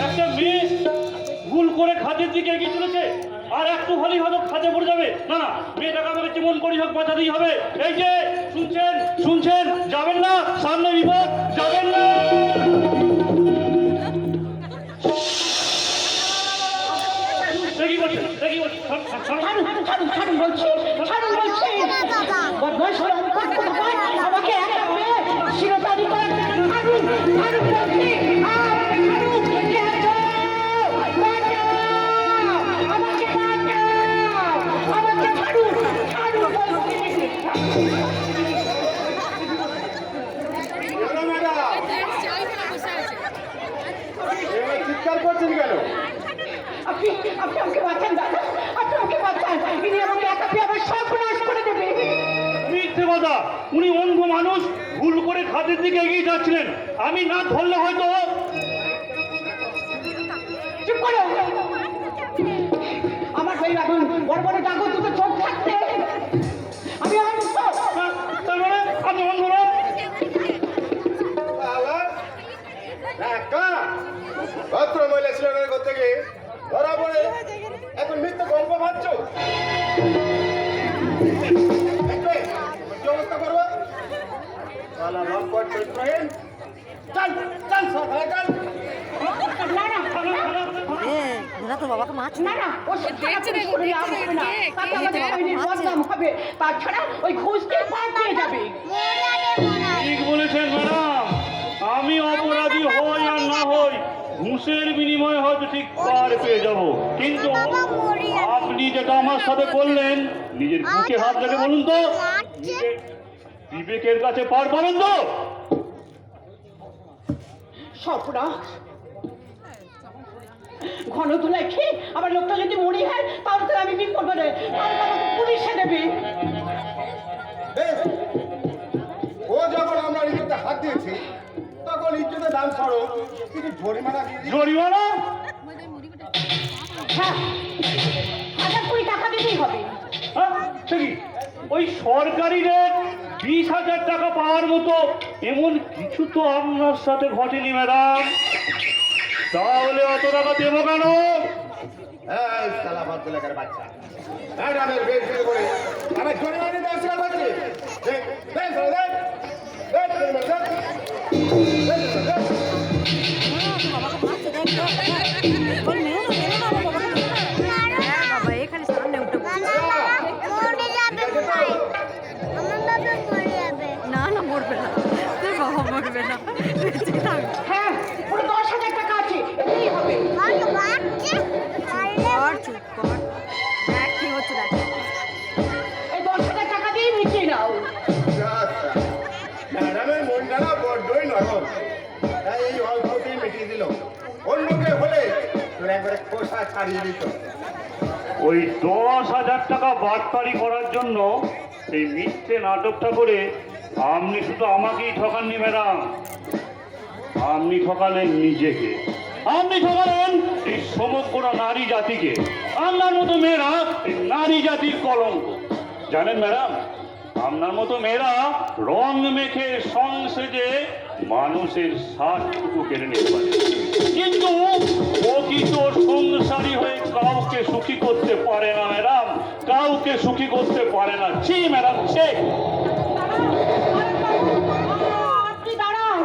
একটা মেয়ে ভুল করে খাদের দিকে এগিয়ে চলেছে, আর একটু হলেই হয়তো খাদে পড়ে যাবে। না না, মেয়েটাকে আমাকে যেমন করি হোক বাঁচাতেই হবে। এই যে শুনছেন শুনছেন, যাবেন না, সামনে বিপদ, যাবেন না। কি করছেন? চিৎকার করছেন কেন? আপনি আমাকে বাঁচান দাদা, আপনি আমাকে বাঁচান। ইনি আমাকে একা পেয়ে আমার সর্বনাশ করে দেবে। মিথ্যে কথা, উনি অন্ধ মানুষ, ভুল করে খাদের দিকে এগিয়ে যাচ্ছিলেন। আমি না ধরলে হয়তো। চুপ করো, আমার হয়ে রাখুন। বড় বড় ডাগর দুটো চোখ থাকতে আমি অন্ধ। তার মানে আপনি অন্ধ না? ভদ্র মহিলা ছিল না ঘর থেকে ধরা পড়ে এখন মিথ্যে গল্প ভাবছ। কি অবস্থা করবো? তো বাবাকে মাছ না না, ও হবে, তাছাড়া ওই ঘুষকে পাঠিয়ে যাবে। ঠিক বলেছেন ম্যাডাম, আমি অপরাধী হই আর না হই, ঘুষের বিনিময়ে হয়তো ঠিক পার পেয়ে যাব, কিন্তু আপনি যেটা আমার সাথে করলেন, নিজের বুকে হাত রেখে বলুন তো, বিবেকের কাছে পার পাবেন তো? সপনা ঘন তুলে খেয়ে আবার লোকটা যদি মরি হয় তাহলে তো আমি বিপদ করে, তাহলে আমাকে পুলিশে দেবে। ও যখন আমরা ইজ্জতে হাত দিয়েছি তখন ইজ্জতে দাম ছাড়ো, কিছু জরিমানা দিয়ে দিই। জরিমানা? হ্যাঁ, 1000 টাকা দিতেই হবে। ঠিকই, ওই সরকারি রেট 20,000 টাকা পাওয়ার মতো এমন কিছু তো আপনার সাথে ঘটেনি ম্যাডাম, তাহলে অত টাকা দেবো কেন? বাচ্চা ম্যাডামের বেশ করে আমার জরিমানা দিতে অস্বীকার করছি। এখানে সামনে উঠে না না মরবে না, তোর বাবা মরবে না, হ্যাঁ, পুরো 10,000 টাকা আছে, এটাই হবে। আর চুপ কর, দেখ কি হচ্ছে দেখ। এই 10,000 টাকা দিয়ে মিটিয়ে নাও। ম্যাডামের মনটা না বড্ডই নরম, তাই এই অল্পতেই মিটিয়ে দিল। অন্যকে হলে তোর একবারে খোসা ছাড়িয়ে দিত। ওই 10,000 টাকা বাটপারি করার জন্য এই মিথ্যে নাটকটা করে আপনি শুধু আমাকেই ঠকাননি ম্যাডাম, আপনি ঠকালেন নিজেকে, আপনি ঠকালেন এই সমগ্র নারী জাতিকে। আপনার মতো মেয়েরা এই নারী জাতির কলঙ্ক। জানেন ম্যাডাম, আপনার মতো মেয়েরা রং মেখে সংসেজে মানুষের স্বার্থটুকু কেড়ে নিতে পারে, কিন্তু প্রকৃত সংসারী হয়ে কাউকে সুখী করতে পারে না ম্যাডাম, কাউকে সুখী করতে পারে না। ছি ম্যাডাম, ছি। আপনি দাঁড়ান,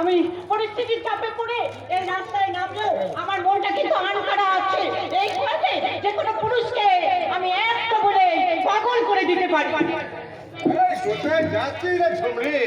আমি পরিস্থিতির চাপে পড়ে এই রাস্তায় নামলেও আমার মনটা কিন্তু আনখাড়া আছে। এই কাজে যে কোনো পুরুষকে আমি একটা বলে পাগল করে দিতে পারি। কোথায় যাচ্ছিস রে ঝুমরি?